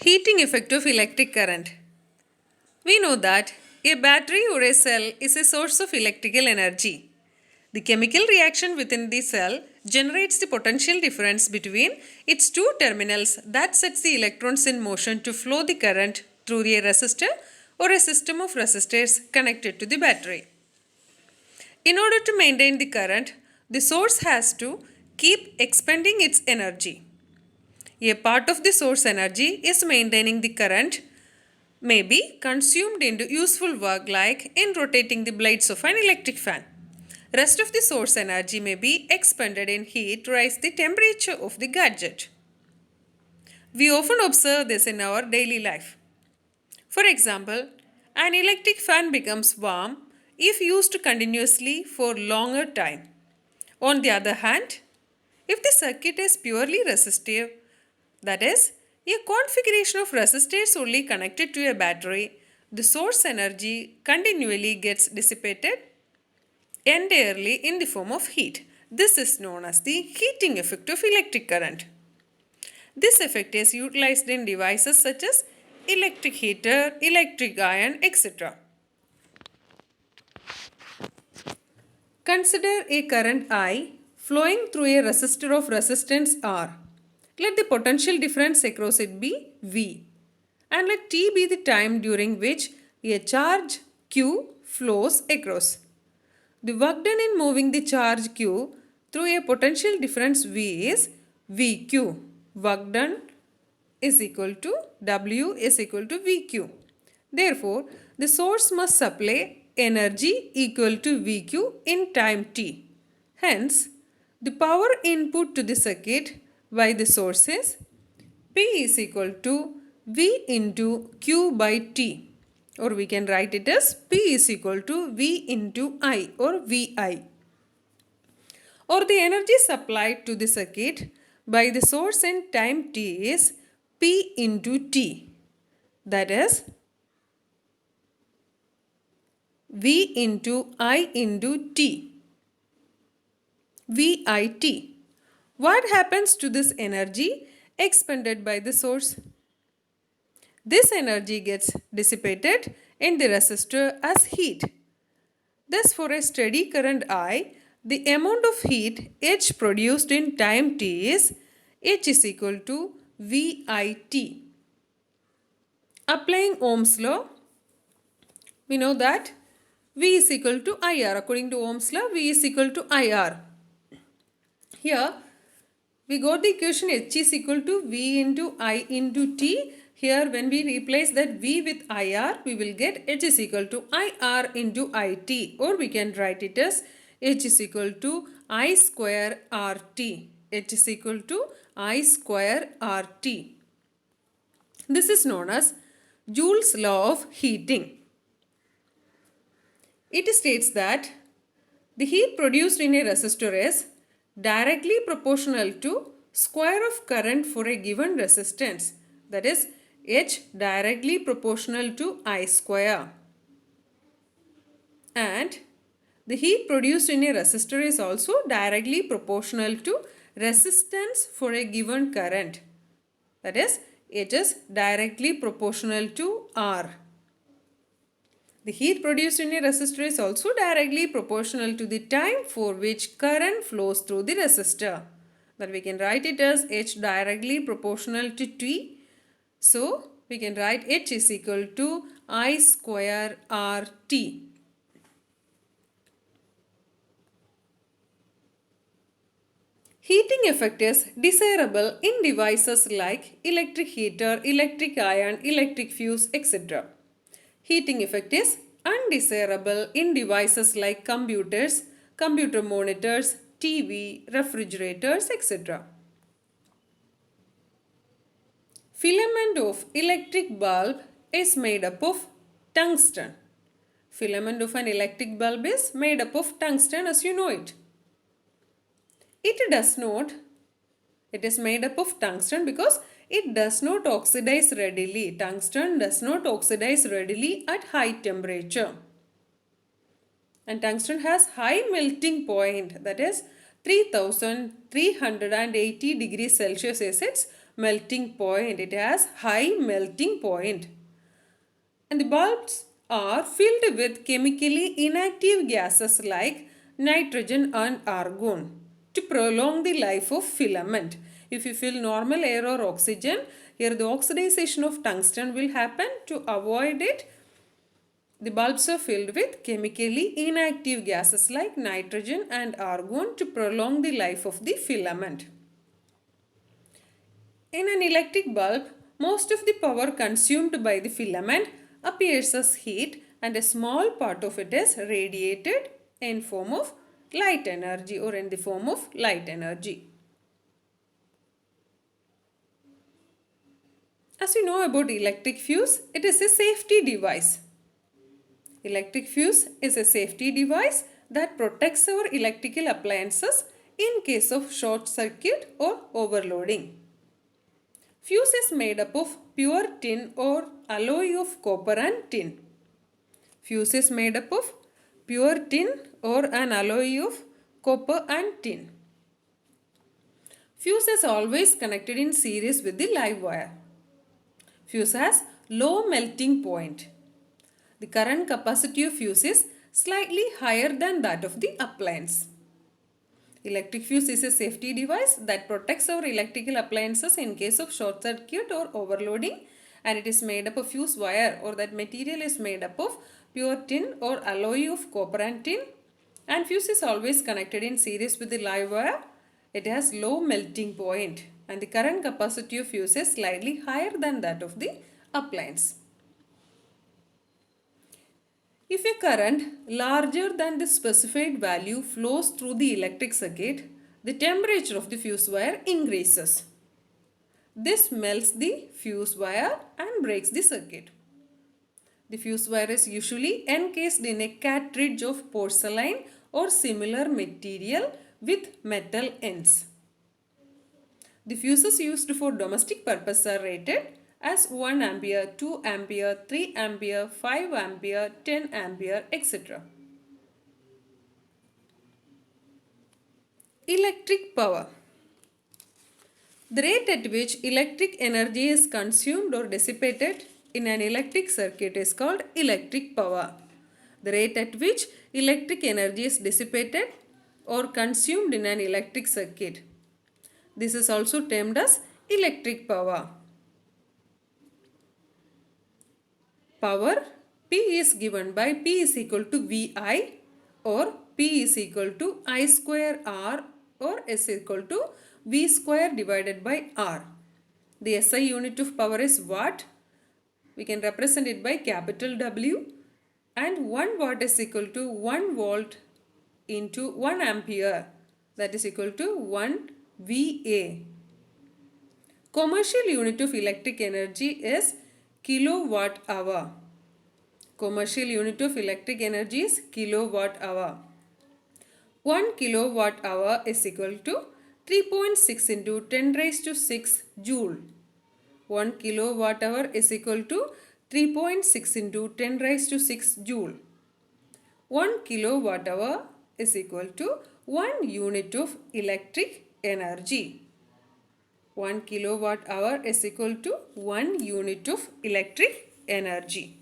Heating effect of electric current. We know that a battery or a cell is a source of electrical energy. The chemical reaction within the cell generates the potential difference between its two terminals that sets the electrons in motion to flow the current through a resistor or a system of resistors connected to the battery. In order to maintain the current, the source has to keep expending its energy. A part of the source energy is maintaining the current may be consumed into useful work like in rotating the blades of an electric fan. Rest of the source energy may be expended in heat to raise the temperature of the gadget. We often observe this in our daily life. For example, an electric fan becomes warm if used continuously for longer time. On the other hand, if the circuit is purely resistive, that is, a configuration of resistors only connected to a battery, the source energy continually gets dissipated entirely in the form of heat. This is known as the heating effect of electric current. This effect is utilized in devices such as electric heater, electric iron, etc. Consider a current I flowing through a resistor of resistance R. Let the potential difference across it be V. And let T be the time during which a charge Q flows across. The work done in moving the charge Q through a potential difference V is VQ. Work done is equal to W is equal to VQ. Therefore, the source must supply energy equal to VQ in time T. Hence, the power input to the circuit by the source is P is equal to V into Q by T, or we can write it as P is equal to V into I or VI, or the energy supplied to the circuit by the source in time T is P into T, that is V into I into T, VIT. What happens to this energy expended by the source? This energy gets dissipated in the resistor as heat. Thus, for a steady current I, the amount of heat H produced in time T is H is equal to VIT. Applying Ohm's law, we know that V is equal to IR. According to Ohm's law, V is equal to IR. Here, we got the equation H is equal to V into I into T. Here, when we replace that V with IR, we will get H is equal to IR into IT, or we can write it as H is equal to I square RT. H is equal to I square RT. This is known as Joule's law of heating. It states that the heat produced in a resistor is directly proportional to square of current for a given resistance, that is H directly proportional to I square, and the heat produced in a resistor is also directly proportional to resistance for a given current, that is it is directly proportional to R. The heat produced in a resistor is also directly proportional to the time for which current flows through the resistor. That we can write it as H directly proportional to T. So, we can write H is equal to I square RT. Heating effect is desirable in devices like electric heater, electric iron, electric fuse, etc. Heating effect is undesirable in devices like computers, computer monitors, TV, refrigerators, etc. Filament of electric bulb is made up of tungsten. Filament of an electric bulb is made up of tungsten, as you know it. It is made up of tungsten because it does not oxidize readily. Tungsten does not oxidize readily at high temperature. And tungsten has high melting point, that is 3380 degrees Celsius is its melting point. It has high melting point. And the bulbs are filled with chemically inactive gases like nitrogen and argon to prolong the life of filament. If you fill normal air or oxygen, here the oxidization of tungsten will happen. To avoid it, the bulbs are filled with chemically inactive gases like nitrogen and argon to prolong the life of the filament. In an electric bulb, most of the power consumed by the filament appears as heat and a small part of it is radiated in form of light energy or in the form of light energy. As you know about electric fuse, it is a safety device. Electric fuse is a safety device that protects our electrical appliances in case of short circuit or overloading. Fuse is made up of pure tin or alloy of copper and tin. Fuse is made up of pure tin or an alloy of copper and tin. Fuse is always connected in series with the live wire. Fuse has low melting point. The current capacity of fuse is slightly higher than that of the appliance. Electric fuse is a safety device that protects our electrical appliances in case of short circuit or overloading, and it is made up of fuse wire, or that material is made up of pure tin or alloy of copper and tin, and fuse is always connected in series with the live wire. It has low melting point and the current capacity of fuse is slightly higher than that of the appliance. If a current larger than the specified value flows through the electric circuit, the temperature of the fuse wire increases. This melts the fuse wire and breaks the circuit. The fuse wire is usually encased in a cartridge of porcelain or similar material with metal ends. The fuses used for domestic purpose are rated as 1 ampere, 2 ampere, 3 ampere, 5 ampere, 10 ampere, etc. Electric power. The rate at which electric energy is consumed or dissipated in an electric circuit is called electric power. The rate at which electric energy is dissipated or consumed in an electric circuit. This is also termed as electric power. Power P is given by P is equal to VI or P is equal to I square R or S equal to V square divided by R. The SI unit of power is watt. We can represent it by capital W, and 1 watt is equal to 1 volt into 1 ampere, that is equal to 1 VA. Commercial unit of electric energy is kilowatt hour. Commercial unit of electric energy is kilowatt hour. 1 kilowatt hour is equal to 3.6 into 10 raised to 6 joule. 1 kilowatt hour is equal to 3.6 into 10 raised to 6 joule. 1 kilowatt hour is equal to 1 unit of electric energy. 1 kilowatt hour is equal to 1 unit of electric energy.